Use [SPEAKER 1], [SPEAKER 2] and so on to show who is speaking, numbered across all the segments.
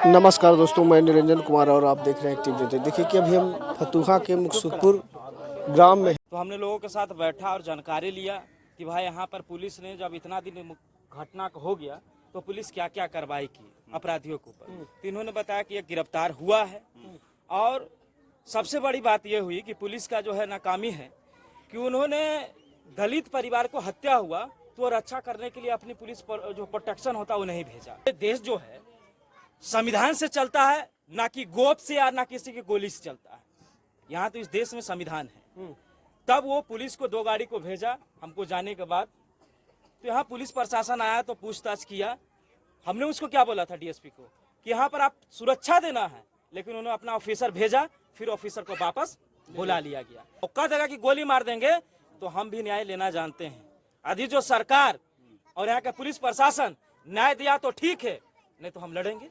[SPEAKER 1] नमस्कार दोस्तों, मैं निरंजन कुमार और आप देख रहे हैं एक्टिव ज्योति। देखिए कि अभी हम फतुहा के मुकसूदपुर ग्राम में
[SPEAKER 2] तो हमने लोगों के साथ बैठा और जानकारी लिया कि भाई यहाँ पर पुलिस ने जब इतना दिन घटना हो गया तो पुलिस क्या क्या कार्रवाई की अपराधियों के ऊपर। तो इन्होंने बताया कि एक गिरफ्तार हुआ है और सबसे बड़ी बात यह हुई कि पुलिस का जो है नाकामी है कि उन्होंने दलित परिवार को हत्या हुआ तो रक्षा करने के लिए अपनी पुलिस पर जो प्रोटेक्शन होता है वो नहीं भेजा। देश जो है संविधान से चलता है, ना कि गोप से या ना किसी की गोली से चलता है। यहाँ तो इस देश में संविधान है। तब वो पुलिस को 2 गाड़ी को भेजा हमको जाने के बाद। तो यहाँ पुलिस प्रशासन आया तो पूछताछ किया। हमने उसको क्या बोला था डीएसपी को कि यहाँ पर आप सुरक्षा देना है, लेकिन उन्होंने अपना ऑफिसर भेजा, फिर ऑफिसर को वापस बुला लिया गया। मौका देगा कि गोली मार देंगे तो हम भी न्याय लेना जानते हैं। अभी जो सरकार और यहाँ का पुलिस प्रशासन न्याय दिया तो ठीक है, नहीं तो हम लड़ेंगे।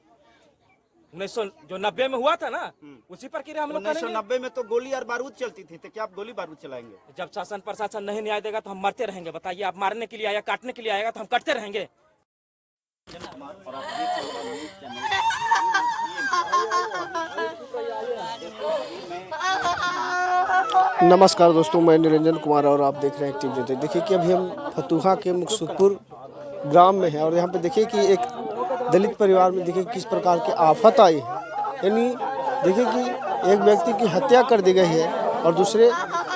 [SPEAKER 2] 1990 में हुआ था ना, उसी प्रक्रिया हम लोग करेंगे।
[SPEAKER 3] 1990 में तो गोली और बारूद चलती थी, तो क्या आप गोली बारूद चलाएंगे?
[SPEAKER 2] जब शासन प्रशासन नहीं न्याय देगा तो हम मरते रहेंगे। बताइए, आप मारने के लिए आया, काटने के लिए आएगा तो हम कटते रहेंगे।
[SPEAKER 1] नमस्कार दोस्तों, मैं निरंजन कुमार और आप देख रहे हैं एक्टिव ज्योति। देखिए कि अभी हम फतुहा के मुकसूदपुर ग्राम में हैं और यहाँ पे देखिए कि एक दलित परिवार में देखिए किस प्रकार की आफत आई है। यानी देखिए कि एक व्यक्ति की हत्या कर दी गई है और दूसरे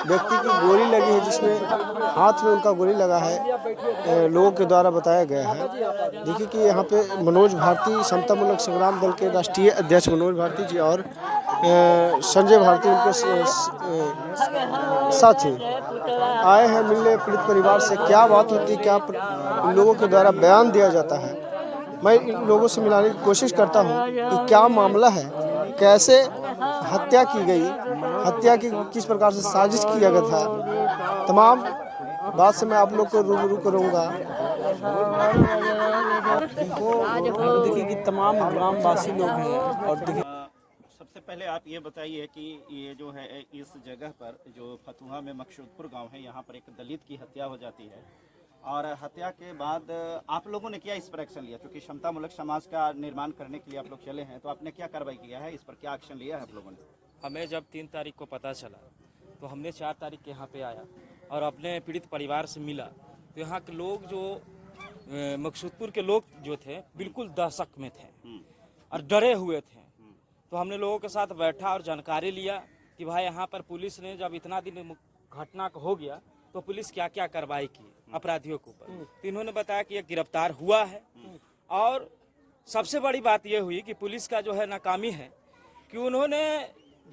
[SPEAKER 1] व्यक्ति की गोली लगी है, जिसमें हाथ में उनका गोली लगा है, लोगों के द्वारा बताया गया है। देखिए कि यहाँ पे मनोज भारती, समतामूलक संग्राम दल के राष्ट्रीय अध्यक्ष मनोज भारती जी और संजय भारती उनके साथी आए हैं मिलने पीड़ित परिवार से। क्या बात होती है, क्या इन लोगों के द्वारा बयान दिया जाता है। मैं इन लोगों से मिलाने की कोशिश करता हूं कि क्या मामला है, कैसे हत्या की गई, हत्या की किस प्रकार से साजिश किया गया था। तमाम बात से मैं आप लोग को रूबरू करूंगा। देखिए कि तमाम ग्रामवासी लोग हैं और देखिए
[SPEAKER 3] सबसे पहले आप ये बताइए कि ये जो है इस जगह पर जो फतुहा में मकसूदपुर गांव है, यहाँ पर एक दलित की हत्या हो जाती है और हत्या के बाद आप लोगों ने क्या इस पर एक्शन लिया? क्योंकि समतामूलक समाज का निर्माण करने के लिए आप लोग चले हैं, तो आपने क्या कार्रवाई किया है, इस पर क्या एक्शन लिया है आप लोगों ने?
[SPEAKER 2] हमें जब 3 तारीख को पता चला तो हमने 4 तारीख के यहाँ पे आया और अपने पीड़ित परिवार से मिला। तो यहाँ के लोग जो मकसूदपुर के लोग जो थे बिल्कुल दहशत में थे और डरे हुए थे। तो हमने लोगों के साथ बैठा और जानकारी लिया कि भाई यहाँ पर पुलिस ने जब इतना दिन घटना हो गया तो पुलिस क्या क्या कार्रवाई की अपराधियों के ऊपर। तो इन्होंने बताया कि एक गिरफ्तार हुआ है और सबसे बड़ी बात यह हुई कि पुलिस का जो है नाकामी है कि उन्होंने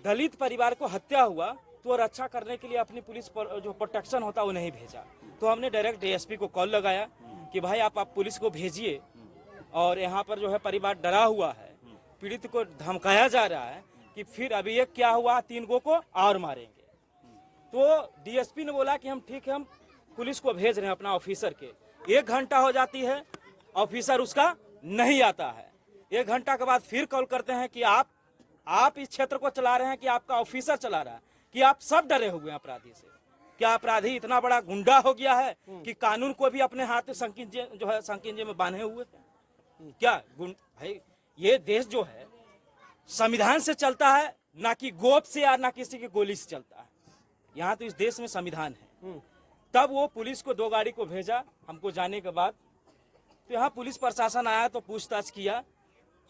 [SPEAKER 2] दलित परिवार को हत्या हुआ तो रक्षा करने के लिए अपनी पुलिस पर जो प्रोटेक्शन होता है वो नहीं भेजा। तो हमने डायरेक्ट डीएसपी को कॉल लगाया कि भाई आप पुलिस को भेजिए और यहाँ पर जो है परिवार डरा हुआ है, पीड़ित को धमकाया जा रहा है कि फिर अभी एक क्या हुआ, 3 गो को और मारेंगे। तो डीएसपी ने बोला कि हम ठीक है, हम पुलिस को भेज रहे हैं अपना ऑफिसर के। 1 घंटा हो जाती है, ऑफिसर उसका नहीं आता है। 1 घंटा के बाद फिर कॉल करते हैं कि आप इस क्षेत्र को चला रहे हैं कि आपका ऑफिसर चला रहा है, कि आप सब डरे हुए हैं अपराधी से। क्या अपराधी इतना बड़ा गुंडा हो गया है कि कानून को भी अपने हाथ में संकिंजे में बांधे हुए हैं? क्या भाई, ये देश जो है संविधान से चलता है, ना कि गोप से या ना किसी की गोली से चलता है। यहाँ तो इस देश में संविधान है। तब वो पुलिस को 2 गाड़ी को भेजा हमको जाने के बाद। तो यहाँ पुलिस प्रशासन आया तो पूछताछ किया।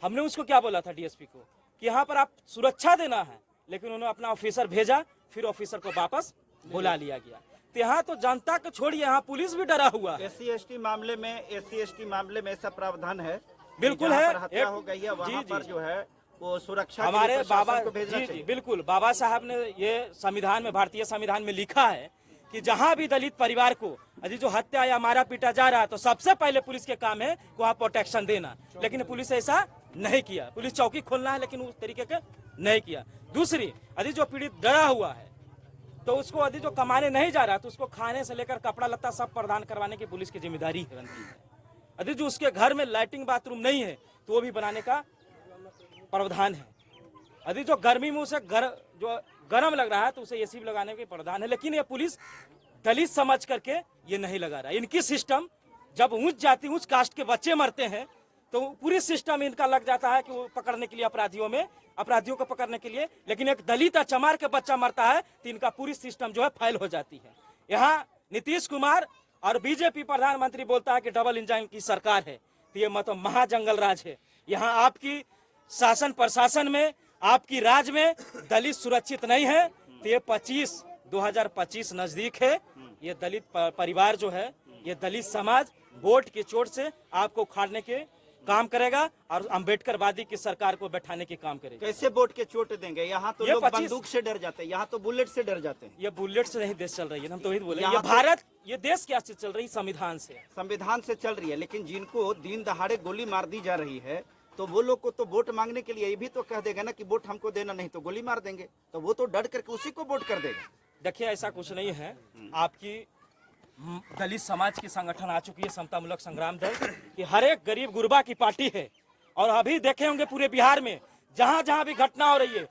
[SPEAKER 2] हमने उसको क्या बोला था डीएसपी को कि यहाँ पर आप सुरक्षा देना है, लेकिन उन्होंने अपना ऑफिसर भेजा, फिर ऑफिसर को वापस बुला लिया गया। तो यहाँ तो जनता को छोड़िए, यहाँ पुलिस भी डरा हुआ है।
[SPEAKER 3] एससी एसटी मामले में ऐसा प्रावधान है?
[SPEAKER 2] बिल्कुल है।
[SPEAKER 3] हत्या हो गई है वहाँ पर जो है वो सुरक्षा
[SPEAKER 2] हमारे बाबा
[SPEAKER 3] को भेजना चाहिए।
[SPEAKER 2] बिल्कुल, बाबा साहब ने ये संविधान में, भारतीय संविधान में लिखा है कि जहाँ भी दलित परिवार को यदि जो हत्या या मारा पीटा जा रहा है तो सबसे पहले पुलिस के काम है वहाँ प्रोटेक्शन देना। लेकिन पुलिस ऐसा नहीं किया। पुलिस चौकी खोलना है लेकिन उस तरीके के नहीं किया। दूसरी, यदि जो पीड़ित डरा हुआ है तो उसको यदि जो कमाने नहीं जा रहा तो उसको खाने से लेकर कपड़ा लत्ता सब प्रदान करवाने की पुलिस की जिम्मेदारी बनती है। यदि जो उसके घर में लैट्रिन बाथरूम नहीं है तो वो भी बनाने का प्रावधान है। यदि जो गर्मी में उसे जो गर्म लग रहा है तो उसे एसी भी लगाने के प्रावधान है। लेकिन ये पुलिस दलित समझ करके ये नहीं लगा रहा। इनकी सिस्टम जब ऊंच जाति ऊंच कास्ट के बच्चे मरते हैं तो पूरी सिस्टम इनका लग जाता है कि वो पकड़ने के लिए अपराधियों को पकड़ने के लिए, लेकिन एक दलित चमार के बच्चा मरता है तो इनका पूरी सिस्टम जो है फेल हो जाती है। यहाँ नीतीश कुमार और बीजेपी प्रधानमंत्री बोलता है कि डबल इंजन की सरकार है, तो ये मतलब महाजंगल राज है। यहाँ आपकी शासन प्रशासन में, आपकी राज में दलित सुरक्षित नहीं है। तो ये 2025 नजदीक है। ये दलित परिवार जो है, ये दलित समाज वोट की चोट से आपको उखाड़ने के काम करेगा और अम्बेडकरवादी की सरकार को बैठाने के काम करेगा।
[SPEAKER 3] कैसे वोट के चोट देंगे? यहाँ तो
[SPEAKER 2] ये
[SPEAKER 3] लोग
[SPEAKER 2] 25
[SPEAKER 3] बंदूक से डर जाते हैं, यहाँ तो बुलेट से डर जाते हैं।
[SPEAKER 2] ये बुलेट से नहीं देश चल रही है, हम तो वही बोले।
[SPEAKER 3] यहाँ
[SPEAKER 2] ये
[SPEAKER 3] तो-
[SPEAKER 2] भारत, ये देश क्या से चल रही? संविधान से।
[SPEAKER 3] संविधान से चल रही है, लेकिन जिनको दिन दहाड़े गोली मार दी जा रही है तो वो लोग को तो वोट मांगने के लिए ये भी तो कह देगा ना कि वोट हमको देना, नहीं तो गोली मार देंगे। तो वो तो डर करके उसी को वोट कर देगा।
[SPEAKER 2] देखिए ऐसा कुछ नहीं है। आपकी दलित समाज की संगठन आ चुकी है समतामूलक संग्राम दल कि हर एक गरीब गुरबा की पार्टी है। और अभी देखे होंगे पूरे बिहार में जहां जहां भी घटना हो रही है,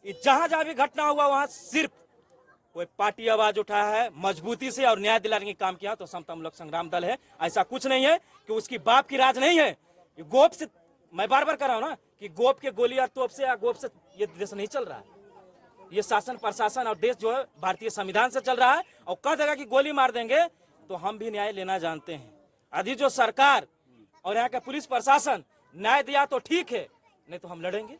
[SPEAKER 2] जहां जहां भी घटना हुआ वहां सिर्फ कोई पार्टी आवाज उठाया है मजबूती से और न्याय दिलाने का काम किया तो समतामूलक संग्राम दल है। ऐसा कुछ नहीं है कि उसकी बाप की राज नहीं है। ये गोप से, मैं बार बार कह रहा हूं ना कि गोप के गोली और तोप से या गोप से ये देश नहीं चल रहा है। ये शासन प्रशासन और देश जो है भारतीय संविधान से चल रहा है। और कह देगा कि गोली मार देंगे तो हम भी न्याय लेना जानते हैं। अभी जो सरकार और यहाँ का पुलिस प्रशासन न्याय दिया तो ठीक है, नहीं तो हम लड़ेंगे।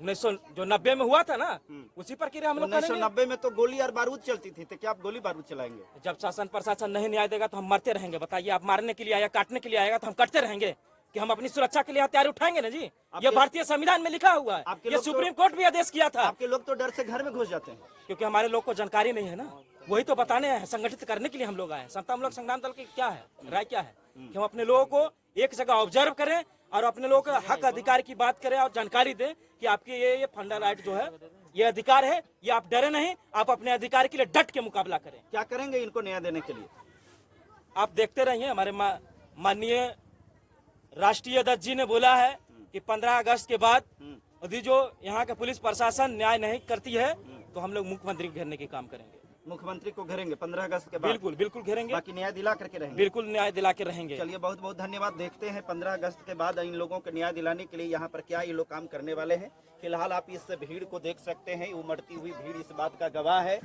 [SPEAKER 2] 1990 में हुआ था ना, उसी प्रक्रिया हम लोग करेंगे।
[SPEAKER 3] 1990 में तो गोली और बारूद चलती थी, तो क्या आप गोली बारूद चलाएंगे?
[SPEAKER 2] जब शासन प्रशासन नहीं न्याय देगा तो हम मरते रहेंगे। बताइए, आप मारने के लिए आया, काटने के लिए आएगा तो हम कटते रहेंगे कि हम अपनी सुरक्षा के लिए हथियार उठाएंगे ना जी। ये भारतीय संविधान में लिखा हुआ है, ये सुप्रीम कोर्ट भी आदेश किया था।
[SPEAKER 3] आपके लोग तो डर से घर में घुस जाते हैं,
[SPEAKER 2] क्योंकि हमारे लोग को जानकारी नहीं है ना। वही तो बताने हैं, संगठित करने के लिए हम लोग आए हैं। समतामूलक संग्राम दल की क्या है राय, क्या है कि हम अपने लोगों को एक जगह ऑब्जर्व करें और अपने लोगों के हक अधिकार की बात करें और जानकारी दें कि आपके ये फंडा राइट जो है, ये अधिकार है, ये आप डरे नहीं, आप अपने अधिकार के लिए डट के मुकाबला करें।
[SPEAKER 3] क्या करेंगे इनको न्याय देने के लिए?
[SPEAKER 2] आप देखते रहिए। हमारे माननीय राष्ट्रीय अध्यक्ष जी ने बोला है कि 15 अगस्त के बाद यदि जो यहाँ का पुलिस प्रशासन न्याय नहीं करती है तो हम लोग मुख्यमंत्री को घेरने के काम करेंगे।
[SPEAKER 3] मुख्यमंत्री को घेरेंगे 15 अगस्त के बाद?
[SPEAKER 2] बिल्कुल बिल्कुल घेरेंगे,
[SPEAKER 3] बाकी न्याय दिला करके रहेंगे।
[SPEAKER 2] बिल्कुल न्याय दिला के रहेंगे।
[SPEAKER 3] चलिए, बहुत बहुत धन्यवाद। देखते हैं 15 अगस्त के बाद इन लोगों को न्याय दिलाने के लिए यहाँ पर क्या ये लोग काम करने वाले हैं। फिलहाल आप इस भीड़ को देख सकते हैं, उमड़ती हुई भीड़ इस बात का गवाह है।